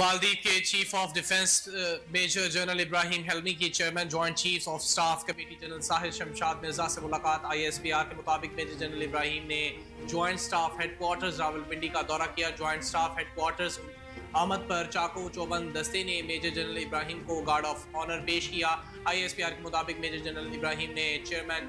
मालदीव के chief of defence major general Ibrahim Hilmy की chairman joint chiefs of staff committee general Sahir Shamshad Mirza से मुलाकात। ISPR के मुताबिक मेजर जनरल इब्राहिम ने जॉइंट स्टाफ हेडक्वार्टर्स रावलपिंडी का दौरा किया। जॉइंट स्टाफ हेडक्वार्टर्स आमद पर चाको चौबंद दस्ते ने मेजर जनरल इब्राहिम को गार्ड ऑफ ऑनर पेश किया। ISPR के मुताबिक मेजर जनरल इब्राहिम ने chairman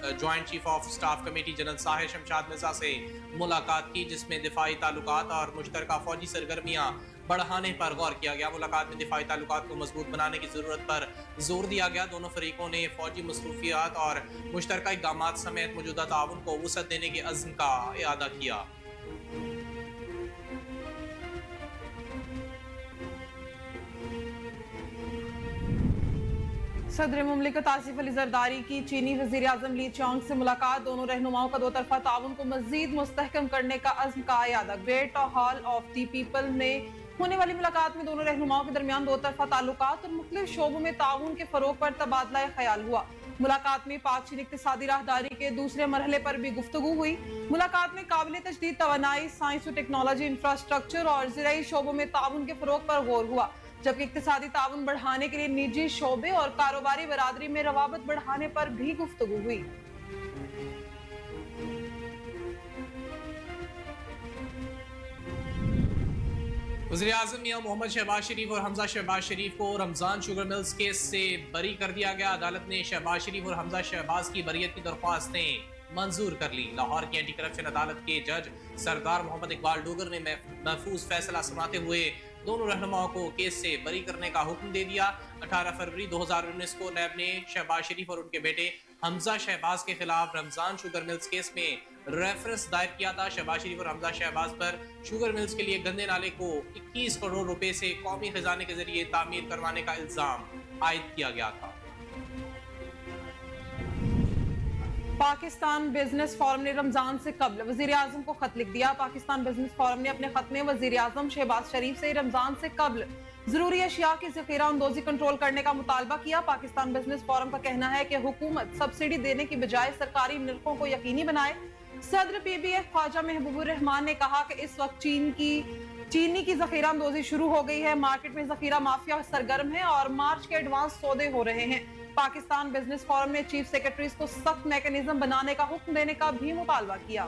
joint chief of staff committee general Sahir Shamshad Mirza से मुलाकात की, जिसमें दिफाई ताल्लुकात और मुश्तरका फौजी सरगर्मियाँ बढ़ाने पर गौर किया गया। मुलाकात में दिफाई ताल्लुकात को मजबूत बनाने की ज़रूरत पर जोर दिया गया। दोनों फरीकों ने फौजी मसरूफियात और मुश्तरका इक़दामात समेत मौजूदा ताउन को वुसअत देने के अज़्म का इआदा किया। सदर मुमलिकत आसिफ अली जरदारी की चीनी वज़ीर आज़म ली चियांग से मुलाकात। दोनों रहनुमाओं का दो तरफा ताउन को मज़ीद मुस्तहकम करने का अज़्म का इआदा। Great hall of the people में होने वाली मुलाकात में दोनों रहनुमाओं के दरमियान दो तरफा ताल्लुकात और मुख्तलिफ शोबों में ताउन के फरोग पर तबादला ख्याल हुआ। मुलाकात में पाक चीन इक़्तिसादी राहदारी के दूसरे मरहले पर भी गुफ्तगू हुई। मुलाकात में काबिल तजदीद तवानाई, साइंस और टेक्नोलॉजी, इंफ्रास्ट्रक्चर और ज़राई शोबों में ताउन के फरोग पर गौर हुआ, जबकि इक़्तिसादी ताउन बढ़ाने के लिए निजी शोबे और कारोबारी बरादरी में रवाबत बढ़ाने पर भी गुफ्तगू हुई। वज़ीर-ए-आज़म मियां मोहम्मद शहबाज शरीफ और हमजा शहबाज शरीफ को रमज़ान शुगर मिल्स केस से बरी कर दिया गया। अदालत ने शहबाज शरीफ और हमजा शहबाज की बरियत की दरख्वास्तें मंजूर कर ली। लाहौर की एंटी करप्शन अदालत के जज सरदार मोहम्मद इकबाल डोगर ने महफूज फैसला सुनाते हुए दोनों रहनुमाओं को केस से बरी करने का हुक्म दे दिया। 18 फरवरी 2019 को नैब ने शहबाज शरीफ और उनके बेटे हमजा शहबाज के खिलाफ रमजान शुगर मिल्स केस में रेफरेंस दायर किया था। शहबाज शरीफ और हमजा शहबाज पर शुगर मिल्स के लिए गंदे नाले को 21 करोड़ रुपए से कौमी खजाने के जरिए तामीर करवाने का इल्जाम आयद किया गया था। पाकिस्तान बिजनेस फोरम ने रमजान से कबल वजीर आजम को खत लिख दिया। पाकिस्तान बिजनेस फोरम ने अपने खत में वजीर आजम शहबाज शरीफ से रमजान से कबल जरूरी अशिया की ज़ख़ीरा अंदोज़ी कंट्रोल करने का मुतालबा किया। पाकिस्तान बिजनेस फोरम का कहना है कि हुकूमत सब्सिडी देने की बजाय सरकारी निर्खों को यकीनी बनाए। सदर PBF ख्वाजा महबूबुर रहमान ने कहा कि इस वक्त चीनी की ज़ख़ीरा अंदोज़ी शुरू हो गई है। मार्केट में ज़ख़ीरा माफिया सरगर्म है और मार्च के एडवांस सौदे हो रहे हैं। पाकिस्तान बिजनेस फोरम ने चीफ सेक्रेटरीज को सख्त मैकेनिज्म बनाने का हुक्म देने का भी मुतालबा किया।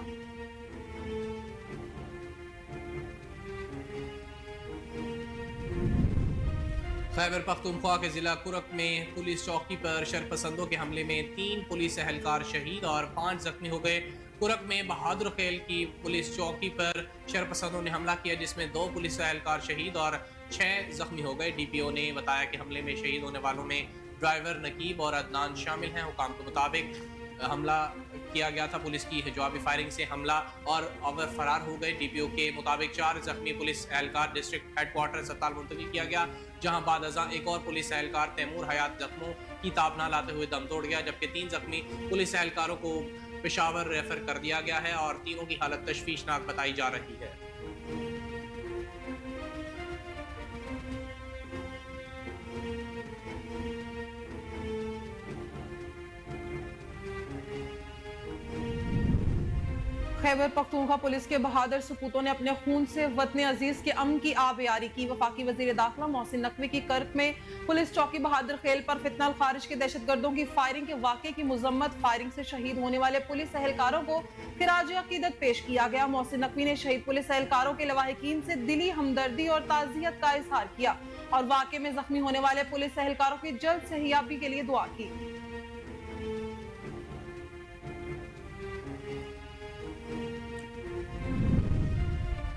खैबर पख्तूनख्वा के जिला कुरक में पुलिस चौकी पर शरपसंदों के हमले में 3 पुलिस एहलकार शहीद और 5 जख्मी हो गए। कुरक में बहादुर खेल की पुलिस चौकी पर शरपसंदों ने हमला किया, जिसमें 2 पुलिस एहलकार शहीद और 6 जख्मी हो गए। DPO ने बताया कि हमले में शहीद होने वालों में ड्राइवर नकीब और अदनान शामिल हैं। हुकाम के मुताबिक हमला किया गया था। पुलिस की जवाबी फायरिंग से हमला और अवर फरार हो गए। DPO के मुताबिक 4 जख्मी पुलिस एहलकार डिस्ट्रिक्ट हेडक्वार्टर अस्पताल मुंतकिल किया गया, जहां बाद अज़ां एक और पुलिस एहलकार तैमूर हयात जख्मों की ताब न लाते हुए दम तोड़ गया, जबकि 3 जख्मी पुलिस एहलकारों को पेशावर रेफर कर दिया गया है और तीनों की हालत तशवीशनाक बताई जा रही है। खैबर पख्तूनख्वा पुलिस के बहादुर सपूतों ने अपने खून से वतन अजीज के अमन की आबियारी की। वफाकी वजीर दाखिला मोहसिन नकवी की कर्क में पुलिस चौकी बहादुर खेल पर फितनल खारिज के दहशतगर्दों की फायरिंग के वाक़े की मुजम्मत। फायरिंग से शहीद होने वाले पुलिस एहलकारों को खिराज अकीदत पेश किया गया। मोहसिन नकवी ने शहीद पुलिस एहलकारों के लवाहिकीन से दिली हमदर्दी और ताज़ियत का इजहार किया और वाक़े में जख्मी होने वाले पुलिस एहलकारों की जल्द सेहयाबी के लिए दुआ की।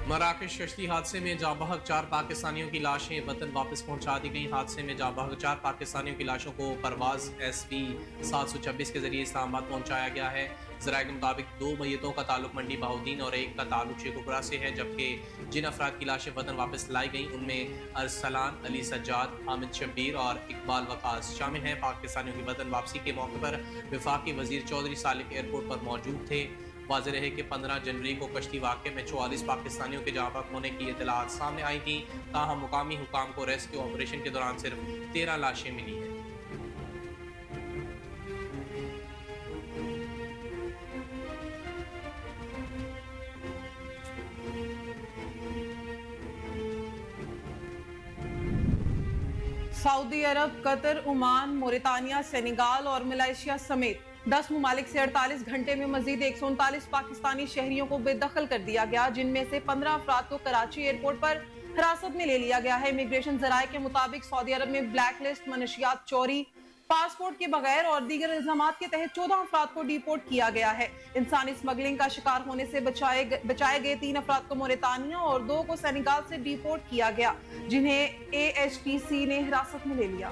मराकश कश्ती हादसे में जाँ बहक 4 पाकिस्तानियों की लाशें वतन वापस पहुंचा दी गई। हादसे में जाँ बहक 4 पाकिस्तानियों की लाशों को परवाज SV 726 के जरिए इस्लामाबाद पहुंचाया गया है। ज़राए के मुताबिक 2 मैयतों का ताल्लुक मंडी बहाउद्दीन और एक का ताल्लुक शेखुपुरा से है, जबकि जिन अफराद की लाशें वतन वापस लाई गई उनमें अरसलान, अली सज्जाद, हामिद शब्बीर और इकबाल वकास शामिल हैं। पाकिस्तानियों की वतन वापसी के मौके पर वफाकी वजीर चौधरी सालिक एयरपोर्ट पर मौजूद थे। वाज़ेह रहे कि 15 जनवरी को कश्ती वाक़े में 44 पाकिस्तानियों के जाँ बहक होने की इतलात सामने आई थी। ताहम मुकामी हुकाम को रेस्क्यू ऑपरेशन के दौरान सिर्फ 13 लाशें मिली हैं। सऊदी अरब, कतर, ओमान, मोरितानिया, सेनेगाल और मलेशिया समेत 10 ममालिक से 48 घंटे में मजीद 139 पाकिस्तानी शहरियों को बेदखल कर दिया गया, जिनमें से 15 अफराद को कराची एयरपोर्ट पर हिरासत में ले लिया गया है। इमिग्रेशन जराये के मुताबिक सऊदी अरब में ब्लैक लिस्ट, मनशियात चोरी, पासपोर्ट के बगैर और दीगर इल्जामात के तहत 14 अफराद को डिपोर्ट किया गया है। इंसानी स्मगलिंग का शिकार होने से बचाए गए 3 अफराद को मोरितानिया और 2 को सेनेगाल से डिपोर्ट किया गया, जिन्हें AHTC ने हिरासत में ले लिया।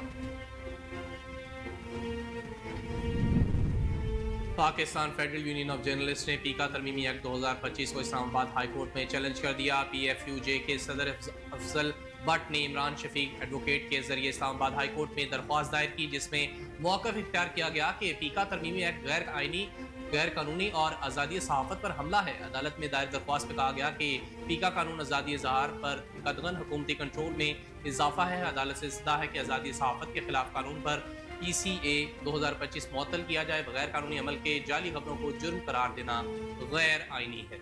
Pakistan federal union of journalist ने पीका तरमीमी एक्ट 2025 को इस्लामाबाद हाई कोर्ट में चैलेंज कर दिया। PFUJ के सदर अफजल भट्ट ने इमरान शफीक एडवोकेट के जरिए इस्लामाबाद हाई कोर्ट में दरख्वास्त दायर की, जिसमें मौक़िफ़ इख्तियार किया गया कि पीका तरमीमी एक्ट गैर आइनी, गैर कानूनी और आज़ादी सहाफ़त पर हमला है। अदालत में दायर दरख्वास्त में कहा गया कि पीका कानून आज़ादी इज़हार पर कतगन हुकूमती कंट्रोल में इजाफा है। अदालत से इस्तदा है कि आज़ादी सहाफ़त के खिलाफ कानून पर PCA 2025 मुअत्तल किया जाए। बगैर कानूनी अमल के जाली खबरों को जुर्म करार देना गैर आइनी है।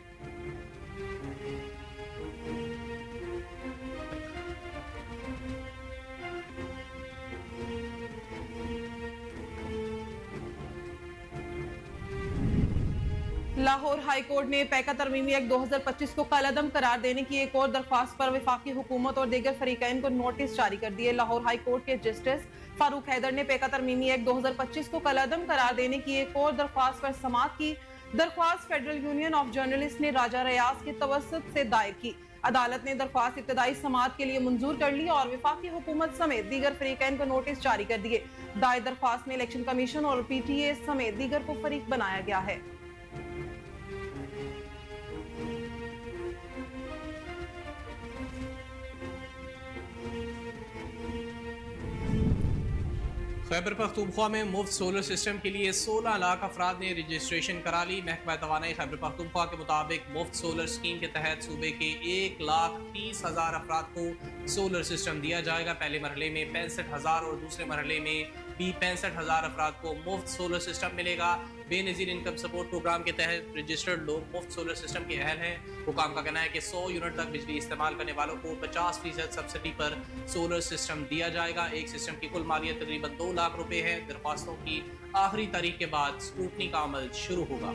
लाहौर हाई कोर्ट ने पैका तरमीमी एक्ट 2025 को कलअदम करार देने की एक और दरख्वास्त पर वफाकी हुकूमत और दीगर फरीकैन को नोटिस जारी कर दिए। लाहौर हाई कोर्ट के जस्टिस फारूक हैदर ने पैका तरमीमी एक्ट 2025 को कलअदम करार देने की एक और दरख्वास्त पर समाअत की। दरख्वास्त फेडरल यूनियन ऑफ जर्नलिस्ट ने राजा रियाज के तवस्सुत से दायर की। अदालत ने दरख्वास्त इब्तदाई समाअत के लिए मंजूर कर ली और वफाकी हुकूमत समेत दीगर फरीकैन को नोटिस जारी कर दिए। दायर दरख्वास्त में इलेक्शन कमीशन और PTA समेत दीगर को फरीक बनाया गया है। खैबर पख्तूनख्वा में मुफ्त सोलर सिस्टम के लिए 16 लाख अफराद ने रजिस्ट्रेशन करा ली। महकमा तवानाई खैबर पख्तूनख्वा के मुताबिक मुफ्त सोलर स्कीम के तहत सूबे के 1,30,000 अफराद को सोलर सिस्टम दिया जाएगा। पहले मरहले में 65,000 और दूसरे मरहले में भी 65,000 अफराद को मुफ्त सोलर सिस्टम मिलेगा। बेनज़ीर इनकम सपोर्ट प्रोग्राम के तहत रजिस्टर्ड लोग मुफ्त सोलर सिस्टम के अहल हैं। हुकाम का कहना है कि 100 यूनिट तक बिजली इस्तेमाल करने वालों को 50% सब्सिडी पर सोलर सिस्टम दिया जाएगा। एक सिस्टम की कुल मालियत तकरीबन 2 लाख रुपए है। दरख्वास्तों की आखिरी तारीख के बाद स्क्रूटनी का अमल शुरू होगा।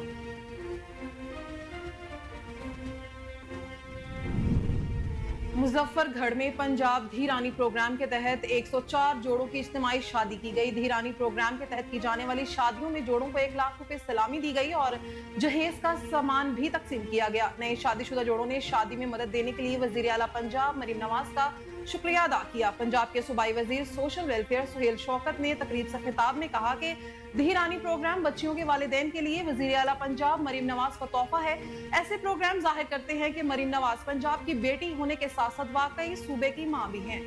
मुजफ्फरगढ़ में पंजाब धीरानी प्रोग्राम के तहत 104 जोड़ों की इज्तिमाई शादी की गई। धीरानी प्रोग्राम के तहत की जाने वाली शादियों में जोड़ों को 1 लाख रुपए सलामी दी गई और जहेज का सामान भी तकसीम किया गया। नए शादीशुदा जोड़ों ने शादी में मदद देने के लिए वजीर आला पंजाब मरीम नवाज का शुक्रिया अदा किया। पंजाब के सूबाई वजीर सोशल वेलफेयर सुहेल शौकत ने तकरीब से खिताब में कहा कि धीरानी प्रोग्राम बच्चियों के वालिदैन के लिए वजीर आला पंजाब मरीम नवाज का तोहफा है। ऐसे प्रोग्राम जाहिर करते हैं कि मरीम नवाज पंजाब की बेटी होने के साथ साथ वाकई सूबे की मां भी हैं।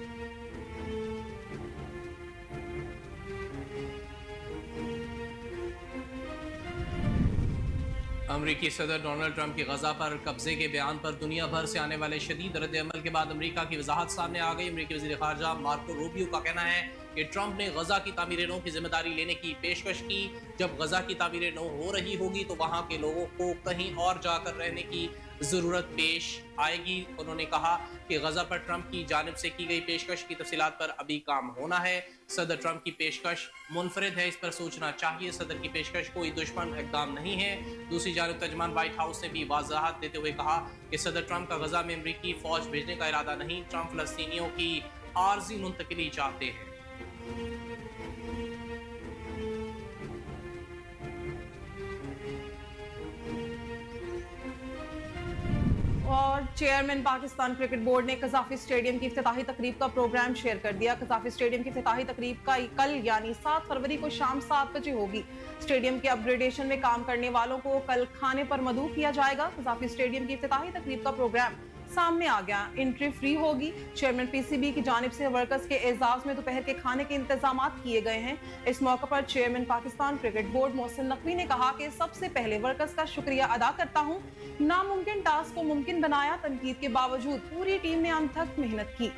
अमरीकी सदर डोनाल्ड ट्रंप की गजा पर कब्जे के बयान पर दुनिया भर से आने वाले शदीद रद्द-ए-अमल के बाद अमरीका की वजाहत सामने आ गई। अमरीकी वज़ीर ख़ारजा मार्को रूबियो का कहना है कि ट्रंप ने गजा की तामीर-ए-नौ की जिम्मेदारी लेने की पेशकश की। जब गजा की तामीर-ए-नौ हो रही होगी तो वहाँ के लोगों को कहीं और जाकर रहने की ज़रूरत पेश आएगी। उन्होंने कहा कि गजा पर ट्रंप की जानिब से की गई पेशकश की तफसीलात पर अभी काम होना है। सदर ट्रंप की पेशकश मुनफरिद है, इस पर सोचना चाहिए। सदर की पेशकश कोई दुश्मन इक़दाम नहीं है। दूसरी जानिब तर्जुमान व्हाइट हाउस ने भी वज़ाहत देते हुए कहा कि सदर ट्रंप का गजा में अमरीकी फ़ौज भेजने का इरादा नहीं। ट्रंप फ़लस्तीनियों की आर्जी मुंतकिली चाहते हैं। और चेयरमैन पाकिस्तान क्रिकेट बोर्ड ने कज़ाफी स्टेडियम की इफ्तिताही तकरीब का प्रोग्राम शेयर कर दिया। कज़ाफी स्टेडियम की इफ्तिताही तकरीब का कल यानी 7 फरवरी को शाम 7 बजे होगी। स्टेडियम के अपग्रेडेशन में काम करने वालों को कल खाने पर मदऊ किया जाएगा। कज़ाफी स्टेडियम की इफ्तिताही तकरीब का प्रोग्राम सामने आ गया। एंट्री फ्री होगी। चेयरमैन PCB की जानिब से वर्कर्स के एजाज में दोपहर के खाने के इंतजाम किए गए हैं। इस मौके पर chairman Pakistan cricket board Mohsin Naqvi ने कहा कि सबसे पहले वर्कर्स का शुक्रिया अदा करता हूं। नामुमकिन टास्क को मुमकिन बनाया। तनकीद के बावजूद पूरी टीम ने अंत तक मेहनत की।